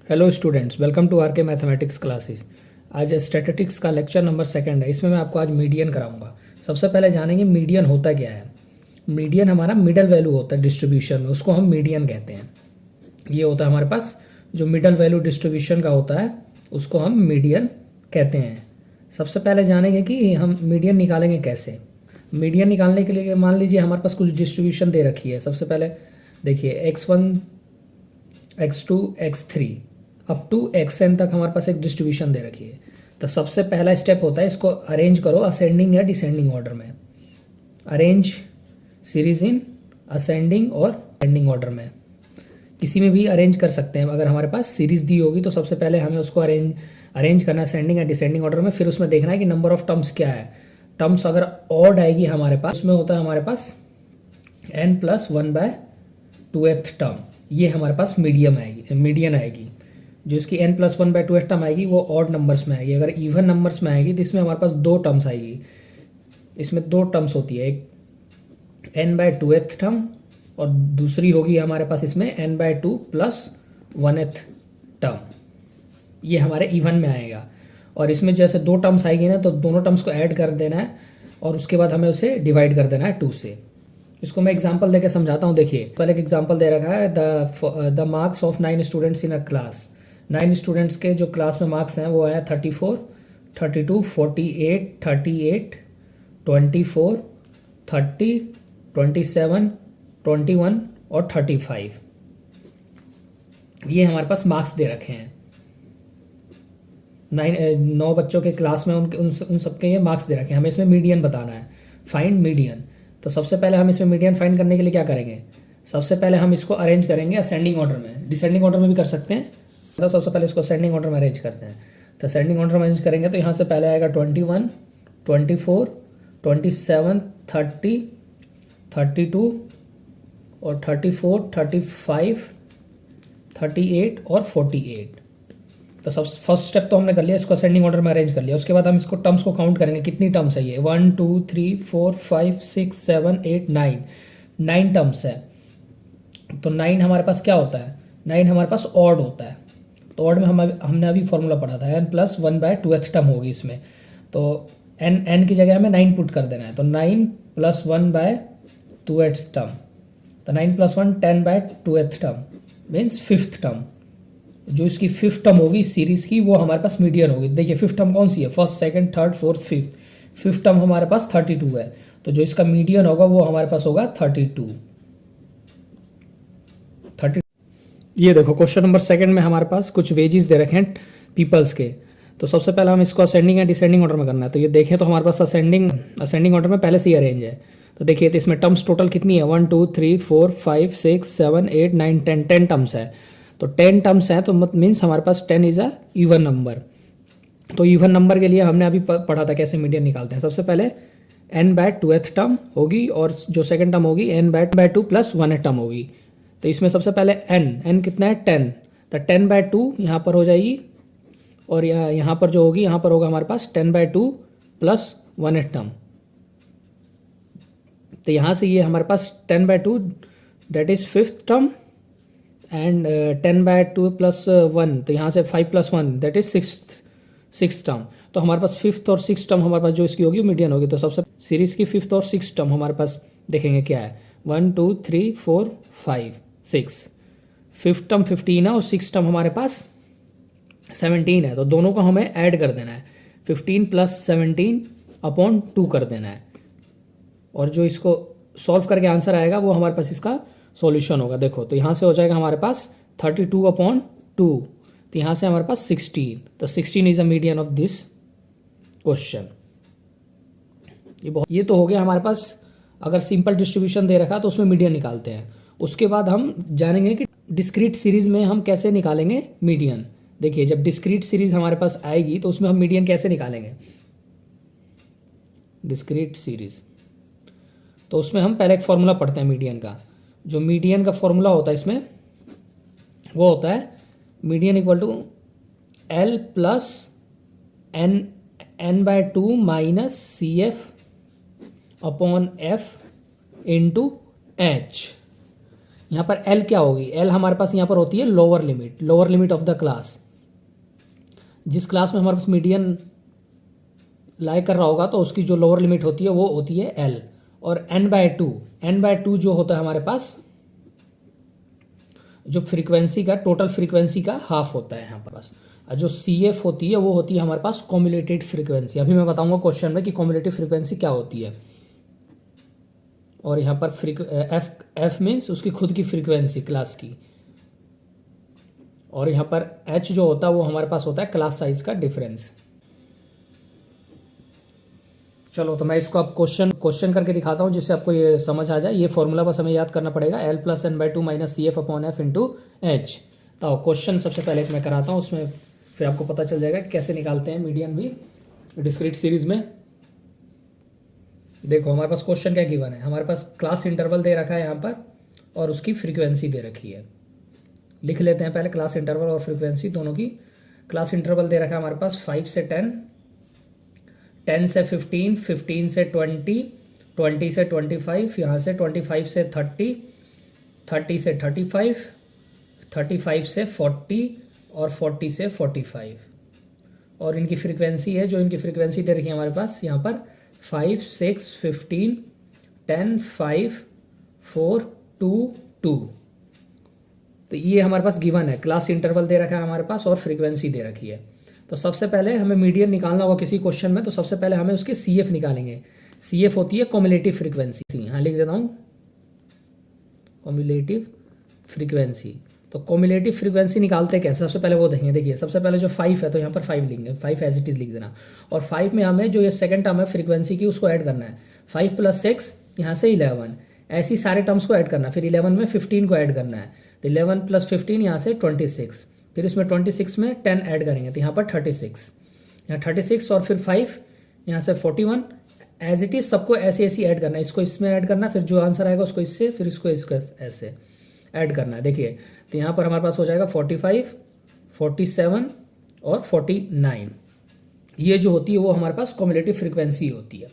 Hello students, welcome to R K mathematics classes. आज statistics का lecture number 2 है। इसमें मैं आपको आज मीडियन कराऊंगा। सबसे पहले जानेंगे मीडियन होता क्या है। मीडियन हमारा मिडल वैल्यू होता है डिस्ट्रीब्यूशन में, उसको हम मीडियन कहते हैं। ये होता है हमारे पास जो मिडल वैल्यू डिस्ट्रीब्यूशन का होता है, उसको हम मीडियन कहते हैं। सबसे पहले जानेंगे कि हम मीडियन निकालेंगे कैसे। मीडियन निकालने के लिए मान लीजिए हमारे पास कुछ डिस्ट्रीब्यूशन दे रखी है। सबसे पहले देखिए x1 x2 x3 up to xn तक हमारे पास एक डिस्ट्रीब्यूशन दे रखी है। तो सबसे पहला स्टेप होता है इसको अरेंज करो असेंडिंग या डिसेंडिंग ऑर्डर में। अरेंज सीरीज इन असेंडिंग और असेंडिंग ऑर्डर में, किसी में भी अरेंज कर सकते हैं। अगर हमारे पास सीरीज दी होगी तो सबसे पहले हमें उसको अरेंज करना है असेंडिंग या डिसेंडिंग ऑर्डर में। फिर उसमें देखना है कि नंबर ऑफ टर्म्स क्या है। टर्म्स अगर ऑड आएगी हमारे पास, उसमें होता है हमारे पास n+1/2th टर्म। ये हमारे पास मीडियन आएगी। जो इसकी n+1/2th टर्म आएगी वो ऑड नंबर्स में आएगी। अगर इवन नंबर्स में आएगी तो इसमें हमारे पास 2 टर्म्स आएगी। इसमें 2 टर्म्स होती है, एक n/2th टर्म और दूसरी होगी हमारे पास इसमें n/2+1th टर्म। ये हमारे इवन में आएगा। और इसमें जैसे 2 टर्म्स आएगी ना, तो दोनों टर्म्स को ऐड कर देना है और उसके बाद हमें उसे डिवाइड कर देना है 2 से। इसको मैं एग्जांपल देके समझाता हूँ। देखिए, पहले एक एग्जांपल दे रखा है, the marks of 9 students in a class. 9 students के जो क्लास में मार्क्स हैं वो हैं 34, 32, 48, 38, 24, 30, 27, 21 और 35। ये हमारे पास मार्क्स दे रखे हैं। 9 बच्चों के क्लास में उन सबके ये मार्क्स दे रखे हैं। हमें इसमें मीडियन बताना है, फाइंड मीडियन। तो सबसे पहले हम इसमें मीडियन फाइंड करने के लिए क्या करेंगे, सबसे पहले हम इसको अरेंज करेंगे असेंडिंग ऑर्डर में। डिसेंडिंग ऑर्डर में भी कर सकते हैं, तो सबसे पहले इसको असेंडिंग ऑर्डर में अरेंज करते हैं। तो असेंडिंग ऑर्डर में अरेंज करेंगे तो यहाँ से पहले आएगा 21, 24, 27, 30, 32 और 34, 35, 38 और 48। तो सब फर्स्ट स्टेप तो हमने कर लिया, इसको असेंडिंग ऑर्डर में अरेंज कर लिया। उसके बाद हम इसको टर्म्स को काउंट करेंगे, कितनी टर्म्स है ये 1 2 3 4 5 6 7 8 9 टर्म्स है। तो 9 हमारे पास क्या होता है, 9 हमारे पास ऑड होता है। तो ऑड में हमने अभी फॉर्मूला पढ़ा था, n+1/2th टर्म होगी इसमें। तो n की जगह हमें 9 पुट कर देना है। तो 9+1/2th टर्म, तो 9+1 10/2th term means 5th term. जो इसकी 5th टर्म होगी सीरीज की, वो हमारे पास मीडियन होगी। देखिए 5th टर्म कौन सी है, first, second, third, fourth, fifth. 5th term हमारे पास 32 है, तो जो इसका मीडियन होगा वो हमारे पास होगा 32। ये देखो क्वेश्चन नंबर 2 में हमारे पास कुछ वेजेस दे रखे हैं पीपल्स के। तो सबसे पहले हम इसको असेंडिंग या डिसेंडिंग ऑर्डर में करना है। तो ये देखें तो हमारे पास असेंडिंग ऑर्डर में पहले से ही अरेंज है। तो देखिए तो इसमें टर्म्स टोटल कितनी है, 1 2 3 4 5 6 7 8 9 10 टर्म्स है। तो 10 टर्म्स हैं, तो मीन्स हमारे पास 10 इज अ इवन नंबर। तो इवन नंबर के लिए हमने अभी पढ़ा था कैसे मीडियन निकालते हैं। सबसे पहले n/2th टर्म होगी और जो सेकंड टर्म होगी n/2+1th टर्म होगी। तो इसमें सबसे पहले n कितना है 10, तो 10/2 यहाँ पर हो जाएगी और यहाँ पर जो होगी, यहाँ पर होगा हमारे पास 10/2+1th टर्म। तो यहाँ से ये हमारे पास 10/2 that is 5th term and 10/2+1, तो यहाँ से 5+1 दैट इज 6th टर्म। तो हमारे पास 5th और 6th टर्म हमारे पास जो इसकी होगी मीडियन होगी। तो सबसे सीरीज की 5th और 6th टर्म हमारे पास देखेंगे क्या है, 1 2 3 4 5 6। 5th टर्म 15 है और 6th टर्म हमारे पास 17 है। तो दोनों को हमें ऐड कर देना है, 15 + 17/2 कर देना है। और जो इसको सॉल्व करके आंसर आएगा वो हमारे पास इसका सॉल्यूशन होगा। देखो तो यहाँ से हो जाएगा हमारे पास 32/2, तो यहाँ से हमारे पास 16। तो 16 is a median of this question. ये तो हो गया हमारे पास। अगर सिंपल डिस्ट्रीब्यूशन दे रखा तो उसमें मीडियन निकालते हैं। उसके बाद हम जानेंगे कि डिस्क्रीट सीरीज में हम कैसे निकालेंगे मीडियन। देखिए जब डिस्क्रीट सीरीज हमारे पास आएगी तो उसमें हम मीडियन कैसे निकालेंगे। डिस्क्रीट सीरीज, तो उसमें हम पहले एक फॉर्मूला पढ़ते हैं मीडियन का। जो मीडियन का फॉर्मूला होता है इसमें वो होता है median equal to L + n/2 - CF/F × H। यहाँ पर एल क्या होगी, एल हमारे पास यहाँ पर होती है lower limit of the class. जिस क्लास में हमारे पास मीडियन लाई कर रहा होगा तो उसकी जो लोअर लिमिट होती है वो होती है एल। और n/2 जो होता है हमारे पास, जो फ्रीक्वेंसी का टोटल फ्रीक्वेंसी का हाफ होता है यहाँ पर पास। और जो CF होती है वो होती है हमारे पास कॉम्युलेटेड फ्रीक्वेंसी। अभी मैं बताऊंगा क्वेश्चन में कि कॉम्युलेटिव फ्रीक्वेंसी क्या होती है। और यहाँ पर एफ मीन्स उसकी खुद की फ्रीक्वेंसी क्लास की। और यहाँ पर H जो होता है वो हमारे पास होता है क्लास साइज का डिफरेंस। चलो तो मैं इसको अब क्वेश्चन करके दिखाता हूँ जिससे आपको ये समझ आ जाए। ये फॉर्मूला बस हमें याद करना पड़ेगा, L+n/2 - CF/F × H। तो क्वेश्चन सबसे पहले मैं कराता हूँ, उसमें फिर आपको पता चल जाएगा कि कैसे निकालते हैं मीडियन भी डिस्क्रीट सीरीज में। देखो हमारे पास क्वेश्चन क्या गिवन है, हमारे पास क्लास इंटरवल दे रखा है यहाँ पर और उसकी फ्रीक्वेंसी दे रखी है। लिख लेते हैं पहले क्लास इंटरवल और फ्रीक्वेंसी दोनों की। क्लास इंटरवल दे रखा है हमारे पास 5 से 10, 10 से 15, 15 से 20, 20 से 25, यहाँ से 25 से 30, 30 से 35, 35 से 40 और 40 से 45। और इनकी फ्रीक्वेंसी है, जो इनकी फ्रीक्वेंसी दे रखी है हमारे पास यहाँ पर 5, 6, 15, 10, 5, 4, 2, 2। तो ये हमारे पास गिवन है, क्लास इंटरवल दे रखा है हमारे पास और फ्रीक्वेंसी दे रखी है। तो सबसे पहले हमें मीडियन निकालना होगा किसी क्वेश्चन में, तो सबसे पहले हमें उसके CF निकालेंगे। CF होती है कॉम्युलेटिव फ्रीक्वेंसी। यहाँ लिख देता हूँ कॉम्युलेटिव फ्रीक्वेंसी। तो कॉम्युलेटिव फ्रीक्वेंसी निकालते कैसे, सबसे पहले वो देखेंगे। देखिए सबसे पहले जो 5 है तो यहाँ पर 5 लिखेंगे, 5 एज इट इज़ लिख देना। और 5 में हमें जो ये सेकंड टर्म है फ्रीक्वेंसी की उसको ऐड करना है। 5 + 6 यहाँ से 11, ऐसी सारे टर्म्स को ऐड करना है। फिर 11 में 15 को ऐड करना है, तो 11 + 15 यहाँ से 26। फिर इसमें 26 में 10 ऐड करेंगे तो यहाँ पर 36, यहाँ 36 और फिर 5 यहाँ से 41। एज इट इज़ सबको ऐसे ऐसे ऐड करना है, इसको इसमें ऐड करना, फिर जो आंसर आएगा उसको इससे, फिर इसको ऐसे ऐड करना है। देखिए तो यहाँ पर हमारे पास हो जाएगा 45, 47 और 49। ये जो होती है वो हमारे पास कॉम्युलेटिव फ्रीक्वेंसी होती है।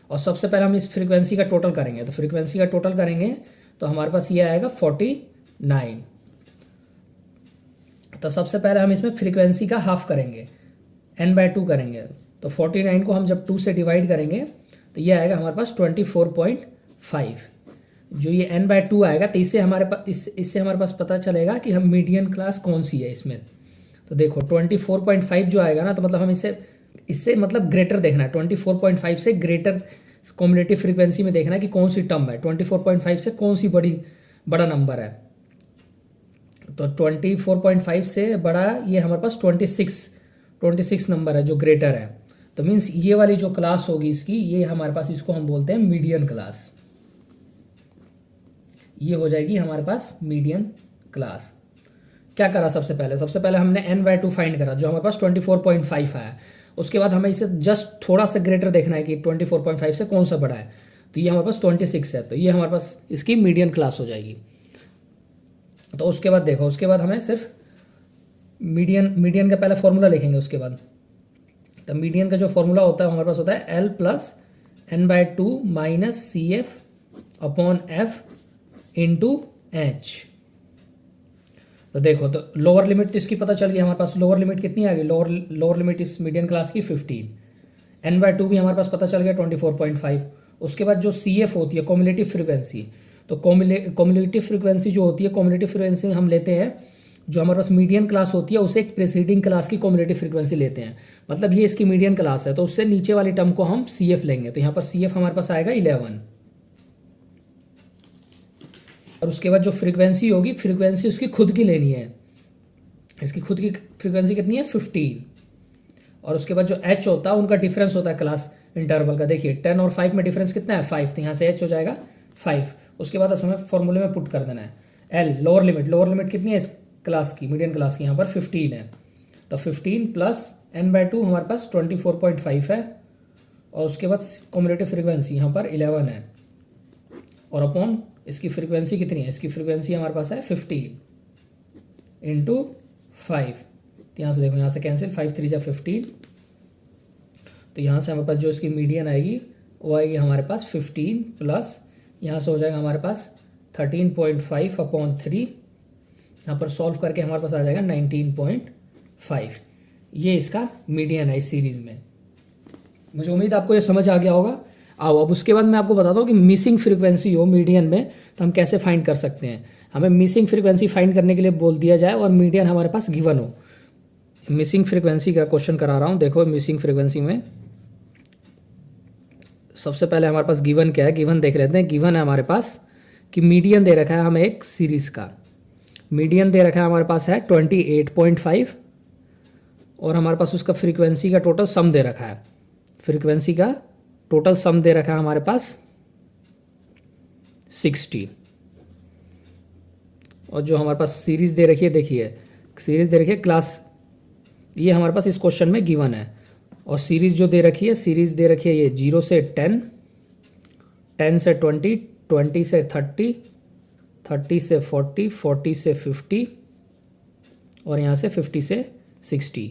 और सबसे पहले हम इस फ्रीक्वेंसी का टोटल करेंगे, तो फ्रीक्वेंसी का टोटल करेंगे तो हमारे पास ये आएगा 49। तो सबसे पहले हम इसमें फ्रीक्वेंसी का हाफ करेंगे, n/2 करेंगे। तो 49 को हम जब 2 से डिवाइड करेंगे तो ये आएगा हमारे पास 24.5। जो ये n/2 आएगा तो इससे हमारे पास इससे हमारे पास पता चलेगा कि हम मीडियन क्लास कौन सी है इसमें। तो देखो 24.5 जो आएगा ना, तो मतलब हम इससे मतलब ग्रेटर देखना है, 24.5 से ग्रेटर कॉम्युलेटिव फ्रीक्वेंसी में देखना है कि कौन सी टर्म है, 24.5 से कौन सी बड़ा नंबर है। तो 24.5 से बड़ा ये हमारे पास 26 नंबर है जो ग्रेटर है। तो मीन्स ये वाली जो क्लास होगी इसकी, ये हमारे पास इसको हम बोलते हैं मीडियन क्लास। ये हो जाएगी हमारे पास मीडियन क्लास। क्या करा सबसे पहले हमने n/2 फाइंड करा जो हमारे पास 24.5 आया। उसके बाद हमें इसे जस्ट थोड़ा सा ग्रेटर देखना है कि 24.5 से कौन सा बड़ा है। तो ये हमारे पास 26 है, तो ये हमारे पास इसकी मीडियन क्लास हो जाएगी। तो उसके बाद देखो, उसके बाद हमें सिर्फ मीडियन का पहले फॉर्मूला लिखेंगे। उसके बाद तो मीडियन का जो फॉर्मूला होता है हमारे पास होता है L+n/2 - CF/F × H। तो देखो तो लोअर लिमिट तो इसकी पता चल गई हमारे पास। लोअर लिमिट कितनी आ गई, लोअर लिमिट इस मीडियन क्लास की 15। n/2 भी हमारे पास पता चल गया 24.5। उसके बाद जो CF होती है कॉम्युलेटिव फ्रीक्वेंसी, तो कॉम्युलेटिव फ्रीक्वेंसी जो होती है, कॉम्युलेटिव फ्रीक्वेंसी हम लेते हैं जो हमारे पास मीडियन क्लास होती है उसे एक प्रीसीडिंग क्लास की कॉम्युलेटिव फ्रीक्वेंसी लेते हैं। मतलब ये इसकी मीडियन क्लास है तो उससे नीचे वाली टर्म को हम CF लेंगे। तो यहाँ पर CF हमारे पास आएगा 11। और उसके बाद जो फ्रीक्वेंसी होगी, फ्रीक्वेंसी उसकी खुद की लेनी है। इसकी खुद की फ्रीक्वेंसी कितनी है 15। और उसके बाद जो H होता है उनका डिफरेंस होता है क्लास इंटरवल का। देखिए 10 और 5 में डिफरेंस कितना है 5, तो यहाँ से H हो जाएगा 5। उसके बाद हमें फॉर्मूले में पुट कर देना है L लोअर लिमिट कितनी है इस क्लास की, मीडियन क्लास की, यहाँ पर 15 है। तो 15 + n/2 हमारे पास 24.5 है। और उसके बाद कॉम्युलेटिव फ्रीक्वेंसी यहाँ पर 11 है। और अपॉन इसकी फ्रीक्वेंसी कितनी है, इसकी फ्रीक्वेंसी हमारे पास है 15 × 5। तो यहाँ से देखो, यहाँ से कैंसिल, 5 × 3 = 15। तो यहाँ से हमारे पास जो इसकी मीडियन आएगी वो आएगी हमारे पास 15 प्लस यहाँ से हो जाएगा हमारे पास 13.5/3, यहाँ पर सॉल्व करके हमारे पास आ जाएगा 19.5। ये इसका मीडियन है इस सीरीज़ में। मुझे उम्मीद आपको ये समझ आ गया होगा। आओ अब उसके बाद मैं आपको बताता हूँ कि मिसिंग फ्रीक्वेंसी हो मीडियन में तो हम कैसे फाइंड कर सकते हैं। हमें मिसिंग फ्रीक्वेंसी फाइंड करने के लिए बोल दिया जाए और मीडियन हमारे पास गिवन हो। मिसिंग फ्रीक्वेंसी का क्वेश्चन करा रहा हूँ। देखो मिसिंग फ्रीक्वेंसी में सबसे पहले हमारे पास गिवन क्या है, गिवन देख लेते हैं। गिवन है हमारे पास कि मीडियन दे रखा है हमें एक सीरीज़ का। मीडियन दे रखा है हमारे पास है 28.5 और हमारे पास उसका फ्रीक्वेंसी का टोटल सम दे रखा है। फ्रीक्वेंसी का टोटल सम दे रखा है हमारे पास 60। और जो हमारे पास सीरीज़ दे रखी है, देखिए सीरीज़ दे रखी है क्लास, ये हमारे पास इस क्वेश्चन में गिवन है। और सीरीज़ जो दे रखी है, सीरीज़ दे रखी है ये 0 से 10, 10 से 20, 20 से 30, 30 से 40, 40 से 50 और यहाँ से 50 से 60।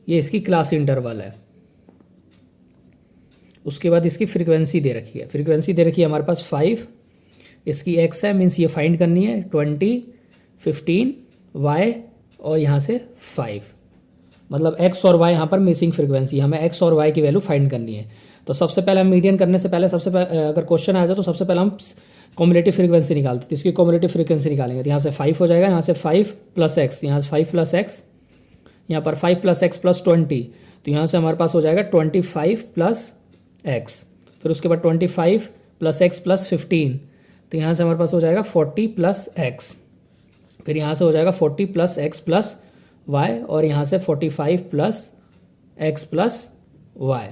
ये इसकी क्लास इंटरवल है। उसके बाद इसकी फ्रीक्वेंसी दे रखी है। फ्रीक्वेंसी दे रखी है हमारे पास 5, इसकी x है, मीन्स ये फाइंड करनी है 20, 15, y और यहाँ से 5। मतलब x और y यहाँ पर मिसिंग फ्रीक्वेंसी, हमें x और y की वैल्यू फाइंड करनी है। तो सबसे पहले हम मीडियन करने से पहले अगर क्वेश्चन आ जाए तो सबसे पहले हम कॉम्युलेटिव फ्रीक्वेंसी निकालते हैं। तो इसकी कॉम्युलेटिव फ्रीक्वेंसी निकालेंगे तो यहाँ से 5 हो जाएगा, यहाँ से 5 + x, यहाँ से 5 + x, यहाँ पर 5 + x + 20, तो यहाँ से हमारे पास हो जाएगा 25 + x। फिर उसके बाद 25 + x + 15, तो यहाँ से हमारे पास हो जाएगा 40 + x। फिर यहाँ से हो जाएगा 40 + x + y और यहाँ से 45 + x + y।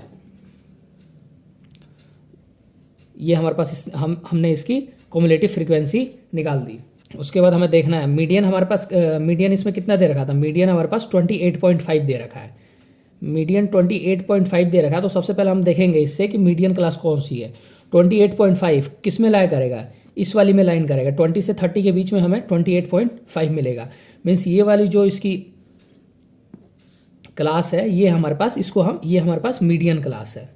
ये हमारे पास हमने इसकी कॉम्युलेटिव फ्रीक्वेंसी निकाल दी। उसके बाद हमें देखना है मीडियन हमारे पास, मीडियन इसमें कितना दे रखा था, मीडियन हमारे पास 28.5 दे रखा है। मीडियन 28.5 दे रखा है। तो सबसे पहले हम देखेंगे इससे कि मीडियन क्लास कौन सी है। 28.5 किस में लाइन करेगा, इस वाली में लाइन करेगा। 20 से 30 के बीच में हमें 28.5 मिलेगा। मीन्स ये वाली जो इसकी क्लास है ये हमारे पास, ये हमारे पास मीडियन क्लास है।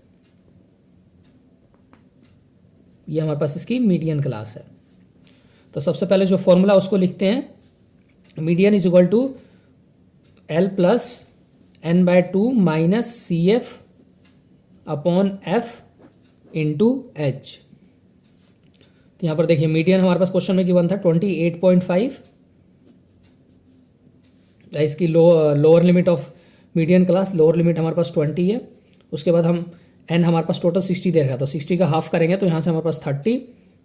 ये हमारे पास इसकी मीडियन क्लास है। तो सबसे पहले जो फॉर्मूला उसको लिखते हैं, median is equal to L + n/2 - CF / F × H। तो यहाँ पर देखिए मीडियन हमारे पास क्वेश्चन में गिवन था 28.5, इसकी lower limit of median class, lower limit हमारे पास 20 है। उसके बाद हम n हमारे पास टोटल 60 दे रखा, तो 60 का हाफ करेंगे तो यहाँ से हमारे पास 30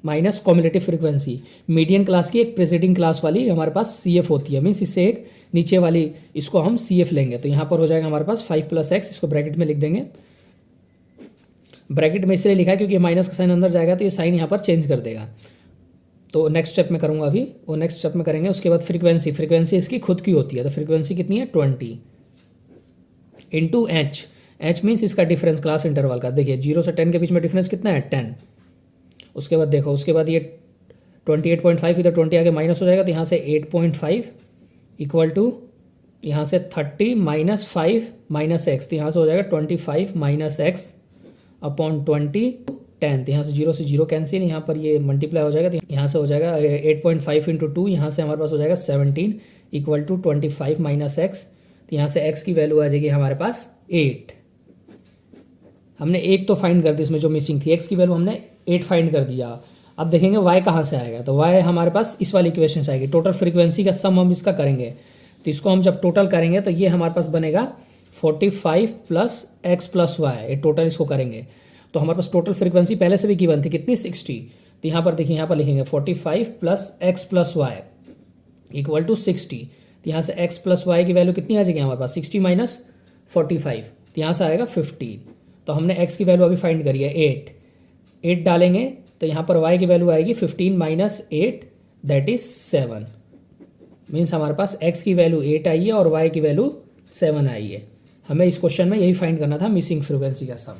minus cumulative frequency. Median class की एक प्रेसिडिंग क्लास वाली हमारे पास CF होती है, मीन्स इससे एक नीचे वाली इसको हम CF लेंगे। तो यहाँ पर हो जाएगा हमारे पास 5 + x, इसको ब्रैकेट में लिख देंगे। ब्रैकेट में इसलिए लिखा है क्योंकि माइनस का साइन अंदर जाएगा तो ये साइन यहाँ पर चेंज कर देगा। तो नेक्स्ट स्टेप में करूँगा अभी, वो नेक्स्ट स्टेप में करेंगे। उसके बाद फ्रीक्वेंसी इसकी खुद की होती है। तो फ्रीक्वेंसी कितनी है 20 × h। h मीन्स इसका डिफरेंस क्लास इंटरवल का। देखिए 0 से 10 के बीच में डिफरेंस कितना है 10। उसके बाद देखो, उसके बाद ये 28.5 इधर 20 आगे माइनस हो जाएगा, तो यहाँ से 8.5 इक्वल टू यहाँ से 30 - 5 - x, तो यहाँ से हो जाएगा 25 - x / 20 10। तो यहाँ से 0 से 0 कैंसिल, यहाँ पर ये मल्टीप्लाई हो जाएगा, तो यहाँ से हो जाएगा 8.5 × 2, यहाँ से हमारे पास हो जाएगा 17 इक्वल टू 25 - x। तो यहाँ से x की वैल्यू आ जाएगी हमारे पास 8। हमने 1 तो फाइंड कर दी, इसमें जो मिसिंग थी x की वैल्यू हमने 8 फाइंड कर दिया। अब देखेंगे y कहाँ से आएगा, तो y हमारे पास इस वाली इक्वेशन से आएगी। टोटल फ्रीक्वेंसी का सम हम इसका करेंगे, तो इसको हम जब टोटल करेंगे तो ये हमारे पास बनेगा 45 + x + y। ये टोटल इसको करेंगे तो हमारे पास टोटल फ्रीक्वेंसी पहले से भी गिवन थी कितनी 60। तो यहाँ पर देखिए, यहाँ पर लिखेंगे 45 + x + y इक्वल टू 60। तो यहाँ से x + y की वैल्यू कितनी आ जाएगी हमारे पास 60 - 45, तो यहाँ से आएगा 15। तो हमने x की वैल्यू अभी फाइंड करी है 8 डालेंगे तो यहाँ पर y की वैल्यू आएगी 15 - 8 दैट इज 7। मीन्स हमारे पास x की वैल्यू 8 आई है और y की वैल्यू 7 आई है। हमें इस क्वेश्चन में यही फाइंड करना था, मिसिंग फ्रीक्वेंसी का सम।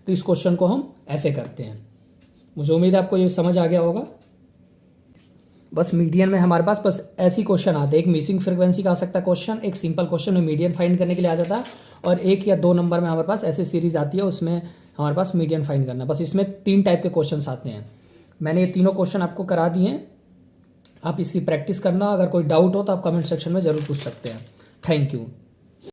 तो इस क्वेश्चन को हम ऐसे करते हैं। मुझे उम्मीद है आपको ये समझ आ गया होगा। बस मीडियन में हमारे पास बस ऐसी क्वेश्चन आते हैं, एक मिसिंग फ्रीक्वेंसी का आ सकता है क्वेश्चन, एक सिंपल क्वेश्चन में मीडियन फाइंड करने के लिए आ जाता है, और 1 या 2 नंबर में हमारे पास ऐसी सीरीज आती है उसमें हमारे पास मीडियन फाइंड करना है। बस इसमें 3 टाइप के क्वेश्चन आते हैं। मैंने ये तीनों क्वेश्चन आपको करा दिए हैं, आप इसकी प्रैक्टिस करना। अगर कोई डाउट हो तो आप कमेंट सेक्शन में ज़रूर पूछ सकते हैं। Thank you.